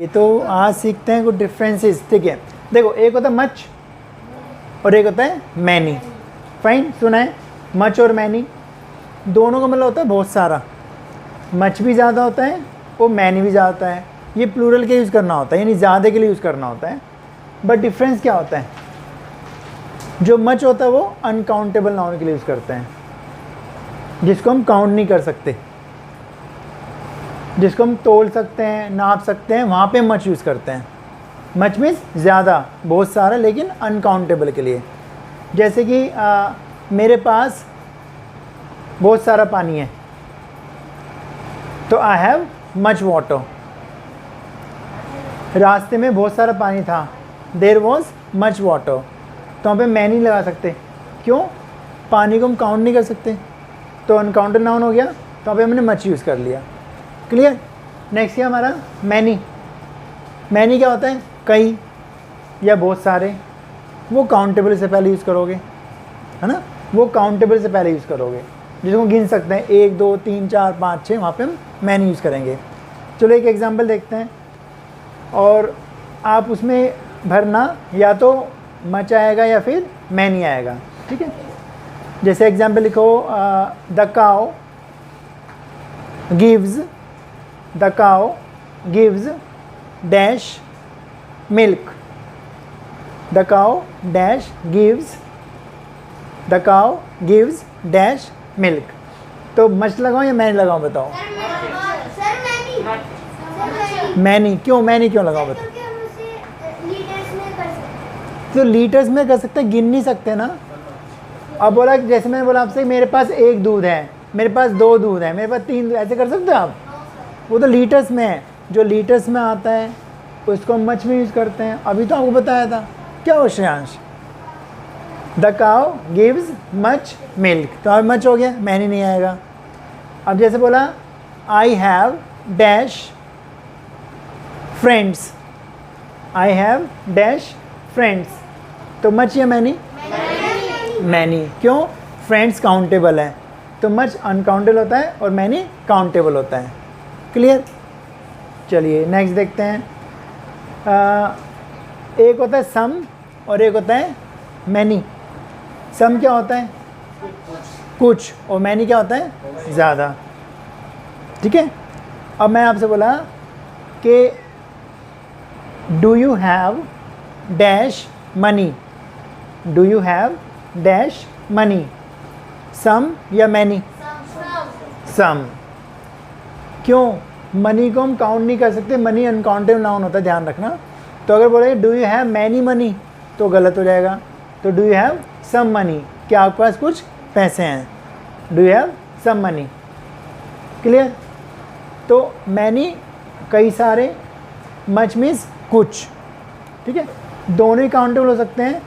ये तो आज सीखते हैं कुछ डिफरेंसेस, ठीक है। देखो, एक होता है मच और एक होता है मैनी। फाइन, सुना है, मच और मैनी दोनों का मतलब होता है बहुत सारा। मच भी ज़्यादा होता है और मैनी भी ज़्यादा होता है। ये प्लूरल के यूज़ करना होता है, यानी ज़्यादा के लिए यूज़ करना होता है। बट डिफरेंस क्या होता है, जो मच होता है वो अनकाउंटेबल नाउन के लिए यूज़ करते हैं, जिसको हम काउंट नहीं कर सकते, जिसको हम तोल सकते हैं, नाप सकते हैं, वहाँ पे मच यूज़ करते हैं। मच मीन्स ज़्यादा, बहुत सारा, लेकिन अनकाउंटेबल के लिए। जैसे कि मेरे पास बहुत सारा पानी है, तो आई हैव मच वाटर। रास्ते में बहुत सारा पानी था, देयर वॉज मच वाटर। तो वहाँ पे मैं नहीं लगा सकते, क्यों? पानी को हम काउंट नहीं कर सकते, तो अनकाउंटेड नाउन हो गया, तो वहाँ पे हमने मच यूज़ कर लिया। क्लियर। नेक्स्ट है हमारा मैनी। मैनी क्या होता है? कई या बहुत सारे। वो काउंटेबल से पहले यूज़ करोगे, है ना, वो काउंटेबल से पहले यूज़ करोगे, जिसको गिन सकते हैं 1 2 3 4 5 6, वहाँ पे हम मैनी यूज़ करेंगे। चलो एक एग्जांपल देखते हैं, और आप उसमें भरना या तो मच आएगा या फिर मैनी आएगा, ठीक है। जैसे एग्जांपल लिखो, the cow gives dash milk. The cow gives dash milk. तो मच लगाऊं या मैनी लगाऊं, बताओ? मैनी। क्यों मैनी क्यों लगाऊं, बताओ? तो लीटर्स में कर सकते हैं, गिन नहीं सकते ना। अब बोला, जैसे मैंने बोला आपसे, मेरे पास 1 दूध है, मेरे पास 2 दूध है, मेरे पास 3 दूध, ऐसे कर सकते हो आप? वो तो लीटर्स में है। जो लीटर्स में आता है उसको हम मच में यूज़ करते हैं। अभी तो आपको बताया था, क्या हो Shreyansh? The cow gives much milk, तो अब मच हो गया, मैनी नहीं आएगा। अब जैसे बोला, I have dash friends, I have dash friends, तो मच या मैनी? मैनी। क्यों? फ्रेंड्स काउंटेबल है, तो मच अनकाउंटेबल होता है और मैनी काउंटेबल होता है। क्लियर। चलिए नेक्स्ट देखते हैं। एक होता है सम और एक होता है मैनी। सम क्या होता है? कुछ। और मैनी क्या होता है? ज़्यादा। ठीक है। अब मैं आपसे बोला कि do you have dash money, do you have dash money, some या मैनी? सम। क्यों? मनी को हम काउंट नहीं कर सकते, मनी अनकाउंटेबल नाउन होता है, ध्यान रखना। तो अगर बोले do you have many money, तो गलत हो जाएगा। तो do you have some money, क्या आपके पास कुछ पैसे हैं? Do you have some money. Clear. तो मैनी कई सारे, मच मीन्स कुछ। ठीक है, दोनों ही काउंटेबल हो सकते हैं।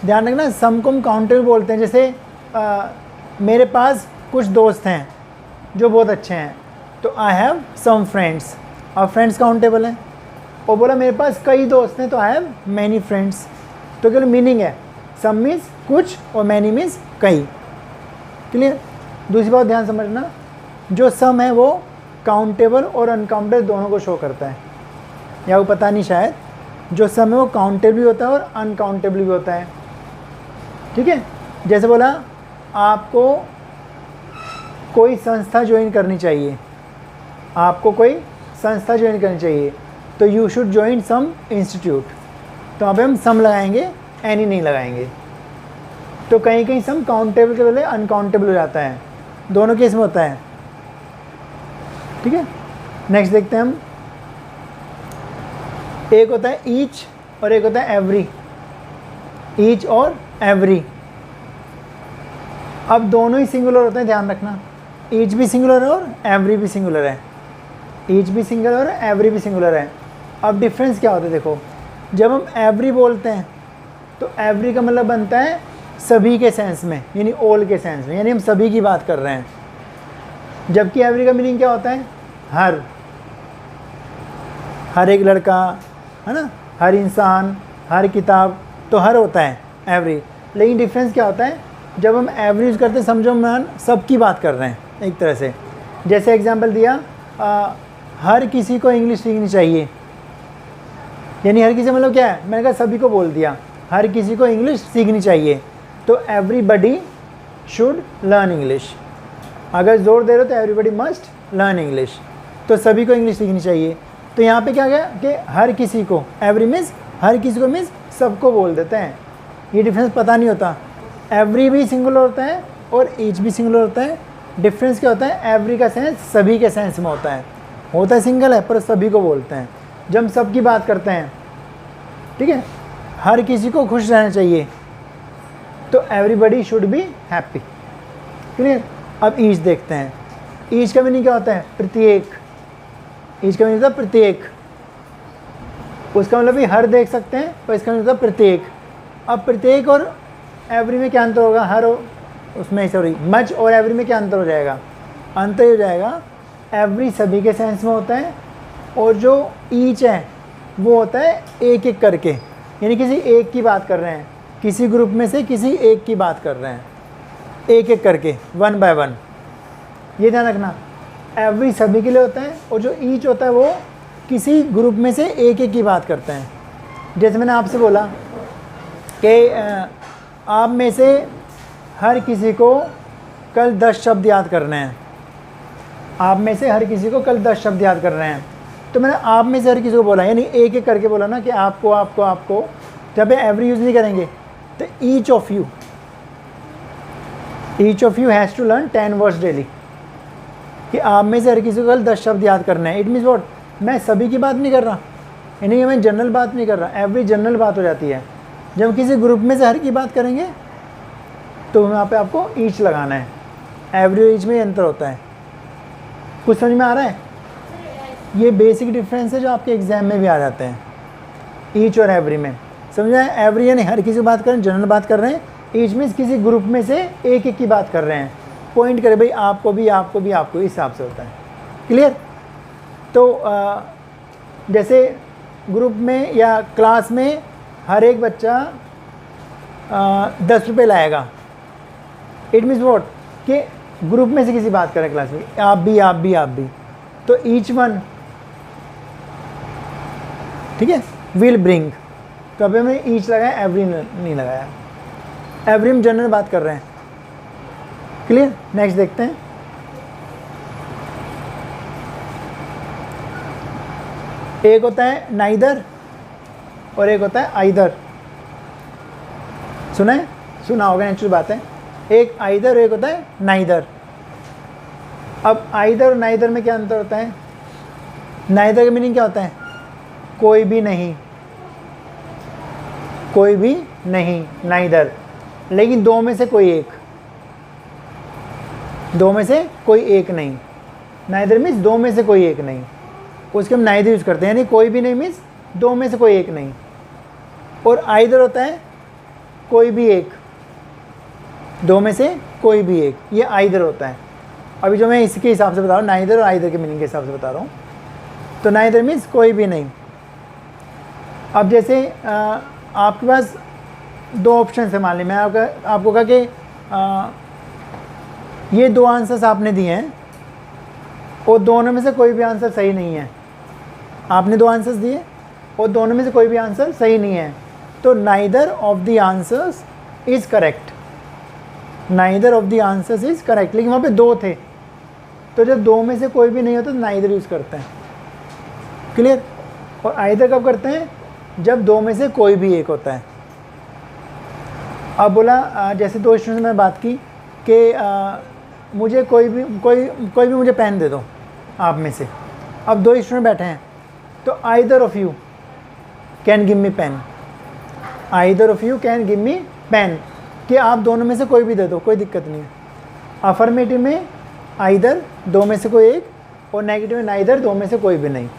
ध्यान रखना, सम को हम काउंटेबल बोलते हैं। जैसे मेरे पास कुछ दोस्त हैं जो बहुत अच्छे हैं, तो आई हैव सम फ्रेंड्स। अब फ्रेंड्स काउंटेबल हैं। और बोला मेरे पास कई दोस्त हैं, तो आई हैव मैनी फ्रेंड्स। तो केवल मीनिंग है, सम मीन्स कुछ और मैनी मीन्स कई। क्लियर। दूसरी बात ध्यान समझना, जो सम है वो काउंटेबल और अनकाउंटेबल दोनों को शो करता है, या वो पता नहीं शायद। जो सम है वो काउंटेबल भी होता है और अनकाउंटेबल भी होता है। ठीक है। जैसे बोला आपको कोई संस्था ज्वाइन करनी चाहिए, आपको कोई संस्था ज्वाइन करनी चाहिए, तो you should join some institute. तो यहाँ पे हम सम लगाएंगे, एनी नहीं लगाएंगे। तो कहीं कहीं सम काउंटेबल के बदले अनकाउंटेबल हो जाता है, दोनों केस में होता है। ठीक है। नेक्स्ट देखते हैं हम। एक होता है ईच और एक होता है एवरी। ईच और एवरी, अब दोनों ही सिंगुलर होते हैं, ध्यान रखना। ईच भी सिंगुलर है और एवरी भी सिंगुलर है। ईच भी सिंगुलर और एवरी भी सिंगुलर है। अब डिफरेंस क्या होता है, देखो, जब हम एवरी बोलते हैं तो एवरी का मतलब बनता है सभी के सेंस में, यानी ऑल के सेंस में, यानी हम सभी की बात कर रहे हैं। जबकि एवरी का मीनिंग क्या होता है? हर एक लड़का, है ना, हर इंसान, हर किताब, तो हर होता है एवरी। लेकिन डिफरेंस क्या होता है, जब हम एवरी यूज़ करते हैं, समझो हम सबकी बात कर रहे हैं एक तरह से। जैसे एग्जांपल दिया, हर किसी को इंग्लिश सीखनी चाहिए, यानी हर किसी मतलब क्या है, मैंने कहा सभी को बोल दिया, हर किसी को इंग्लिश सीखनी चाहिए, तो एवरीबडी शुड लर्न इंग्लिश। अगर जोर दे रहे हो तो एवरीबडी मस्ट लर्न इंग्लिश, तो सभी को इंग्लिश सीखनी चाहिए। तो यहाँ पे क्या गया कि हर किसी को, एवरी मीन्स हर किसी को मीन्स सबको बोल देते हैं, ये डिफरेंस पता नहीं होता। एवरी भी सिंगुलर होता है और ईच भी सिंगुलर होता है। डिफरेंस क्या होता है, एवरी का सेंस सभी के सेंस में होता है सिंगल है पर सभी को बोलते हैं। जब हम सबकी बात करते हैं, ठीक है, हर किसी को खुश रहना चाहिए, तो everybody should be happy. Clear. अब ईच देखते हैं, ईच का मीनिंग क्या होता है, प्रत्येक। ईच का मीनिंग होता है प्रत्येक, उसका मतलब भी हर देख सकते हैं, पर इसका मीनिंग होता है प्रत्येक। अब प्रत्येक और एवरी में क्या अंतर होगा, हर उसमें सॉरी मच और एवरी में क्या अंतर हो जाएगा, अंतर हो जाएगा एवरी सभी के सेंस में होता है, और जो ईच है वो होता है एक एक करके, यानी किसी एक की बात कर रहे हैं, किसी ग्रुप में से किसी एक की बात कर रहे हैं, एक एक करके, वन बाय वन। ये ध्यान रखना, एवरी सभी के लिए होता है, और जो ईच होता है वो किसी ग्रुप में से एक एक की बात करते हैं। जैसे मैंने आपसे बोला कि आप में से हर किसी को कल 10 शब्द याद करने हैं, आप में से हर किसी को कल 10 शब्द याद कर रहे हैं, तो मैंने आप में से हर किसी को बोला, यानी एक एक करके बोला ना कि आपको आपको आपको। जब एवरी यूज़ नहीं करेंगे तो each of you has to learn 10 words daily, कि आप में से हर किसी को कल 10 शब्द याद करना है। इट मीन्स व्हाट, मैं सभी की बात नहीं कर रहा, यानी कि मैं जनरल बात नहीं कर रहा, एवरी जनरल बात हो जाती है। जब किसी ग्रुप में से हर की बात करेंगे तो वहाँ पे आपको ईच लगाना है, एवरी और ईच में अंतर होता है। कुछ समझ में आ रहा है? ये बेसिक डिफरेंस है जो आपके एग्जाम में भी आ जाते हैं, ईच और एवरी में। समझा है? एवरी यानी हर किसी बात कर रहे हैं, जनरल बात कर रहे हैं, ईच में किसी ग्रुप में से एक एक की बात कर रहे हैं, पॉइंट करे भाई आपको भी आपको भी आपको, इस हिसाब से होता है। क्लियर? तो जैसे ग्रुप में या क्लास में हर एक बच्चा 10 रुपये लाएगा, इट मीन्स वॉट कि ग्रुप में से किसी बात करें क्लास में, आप भी आप भी आप भी, तो ईच वन, ठीक है, विल ब्रिंग। तो अभी हमने ईच लगाया, एवरी नहीं लगाया, एवरी हम जनरल बात कर रहे हैं। क्लियर? नेक्स्ट देखते हैं। एक होता है नाइदर और एक होता है आइदर। सुना है? सुना होगा, नेचुरल बात है। एक आइदर और एक होता है नाइदर। अब आइदर और नाइदर में क्या अंतर होता है? नाइदर का मीनिंग क्या होता है? कोई भी नहीं, कोई भी नहीं, नाइदर। लेकिन दो में से कोई एक, दो में से कोई एक नहीं। नाइदर मीन्स दो में से कोई एक नहीं, उसके हम नाइदर यूज़ करते हैं, यानी कोई भी नहीं मीन्स दो में से कोई एक नहीं। और आइदर होता है कोई भी एक, दो में से कोई भी एक, ये आइदर होता है। अभी जो मैं इसके हिसाब से बता रहा हूँ, नाइदर और आइदर के मीनिंग के हिसाब से बता रहा हूँ। तो नाइदर मीन्स कोई भी नहीं। अब जैसे आपके पास दो ऑप्शन है, मान ली मैं आपको कहा कि ये दो आंसर्स आपने दिए हैं और दोनों में से कोई भी आंसर सही नहीं है। आपने दो आंसर्स दिए और दोनों में से कोई भी आंसर सही नहीं है, तो neither of the answers is correct, neither of the answers is correct. लेकिन वहाँ पे दो थे, तो जब दो में से कोई भी नहीं होता तो नाइदर यूज़ करते हैं। क्लियर? और आइदर कब करते हैं? जब दो में से कोई भी एक होता है। अब बोला जैसे दो स्टूडेंट्स से मैंने बात की कि मुझे कोई भी मुझे पेन दे दो आप में से। अब दो स्टूडेंट बैठे हैं, तो either of you can give me pen, either of you can give me pen, कि आप दोनों में से कोई भी दे दो, कोई दिक्कत नहीं है। अफर्मेटिव में आइदर दो में से कोई एक, और नेगेटिव में नाइदर दो में से कोई भी नहीं।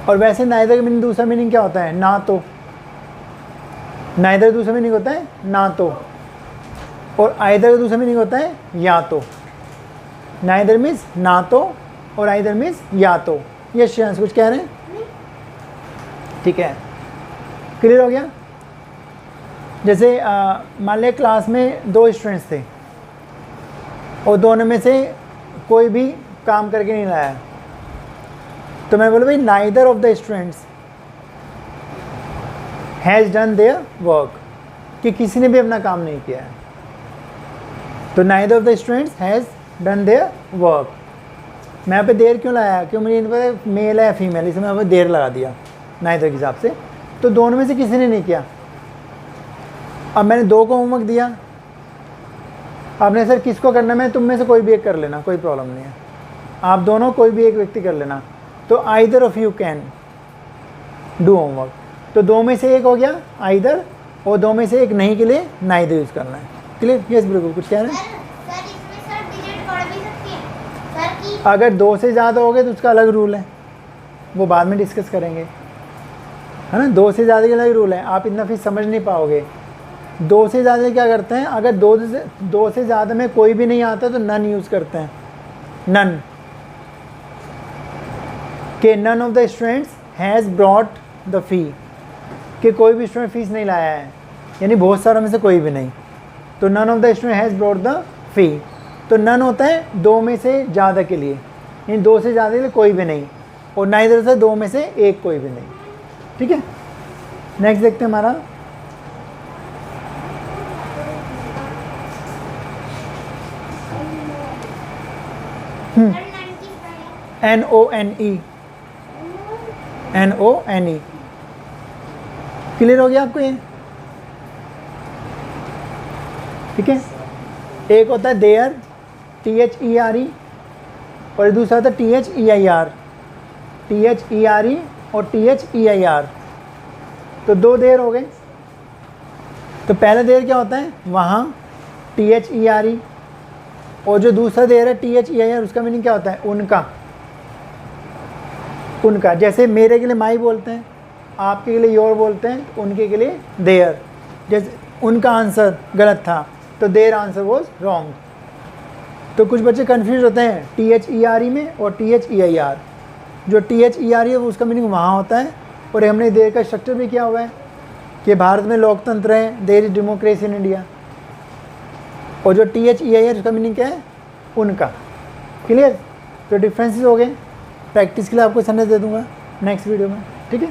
और वैसे नाइदर का मीनिंग, दूसरा मीनिंग क्या होता है? ना तो। नाइदर दूसरा मीनिंग होता है ना तो, और आइदर का दूसरा मीनिंग होता है या तो। नाइदर मीन्स ना तो और आइदर मीन्स या तो। ये श्रेयांश कुछ कह रहे हैं? ठीक है, क्लियर हो गया? जैसे मान लें क्लास में दो स्टूडेंट्स थे और दोनों में से कोई भी काम करके नहीं लाया, तो मैं बोलूँ भाई neither of the students has done their work, कि किसी ने भी अपना काम नहीं किया है। तो neither of the students has done their work. मैं यहाँ पे देर क्यों लाया, क्यों मुझे इन पर मेल है या फीमेल, इसमें मैं यहाँ पे देर लगा दिया नाइदर के हिसाब से। तो दोनों में से किसी ने नहीं किया। अब मैंने 2 को होमवर्क दिया, आपने सर किसको करना, मैं तुम में से कोई भी एक कर लेना, कोई प्रॉब्लम नहीं है, आप दोनों कोई भी एक व्यक्ति कर लेना। तो either of you can do homework. तो 2 में से एक हो गया आइदर, और 2 में से एक नहीं के लिए नाइदर यूज़ करना है। क्लियर? यस बिल्कुल, कुछ कह रहे हैं? अगर 2 से ज़्यादा हो गए तो उसका अलग रूल है, वो बाद में डिस्कस करेंगे, है ना। 2 से ज़्यादा के अलग रूल है, आप इतना फीस समझ नहीं पाओगे। 2 से ज़्यादा क्या करते हैं, अगर 2 से ज़्यादा में कोई भी नहीं आता तो नन यूज़ करते हैं। नन के none of the students has brought the fee, कि कोई भी स्टूडेंट फीस नहीं लाया है, यानी बहुत सारों में से कोई भी नहीं। तो none of the student has brought the fee. तो नन होता है 2 में से ज़्यादा के लिए, यानी 2 से ज़्यादा के लिए कोई भी नहीं, और नाइदर से 2 में से एक कोई भी नहीं। ठीक है, नेक्स्ट देखते हैं हमारा NONE। NONE क्लियर हो गया आपको ये? ठीक है, एक होता है देयर THERE, और दूसरा होता है THEIR। THERE और THEIR, तो 2 देर हो गए। तो पहला देर क्या होता है, वहाँ THERE, और जो दूसरा देर है THEIR, उसका मीनिंग क्या होता है, उनका। उनका, जैसे मेरे के लिए माई बोलते हैं, आपके के लिए योर बोलते हैं, तो उनके के लिए देयर। जैसे उनका आंसर गलत था तो देयर आंसर वॉज रॉन्ग। तो कुछ बच्चे कंफ्यूज होते हैं THERE में और THEIR। जो THERE है वो उसका मीनिंग वहाँ होता है, और हमने देर का स्ट्रक्चर भी किया हुआ है कि भारत में लोकतंत्र है, there is democracy in India. और जो THEIR उसका मीनिंग क्या है, उनका। क्लियर? तो डिफरेंसेस हो गए। प्रैक्टिस के लिए आपको संदेश दे दूंगा नेक्स्ट वीडियो में। ठीक है।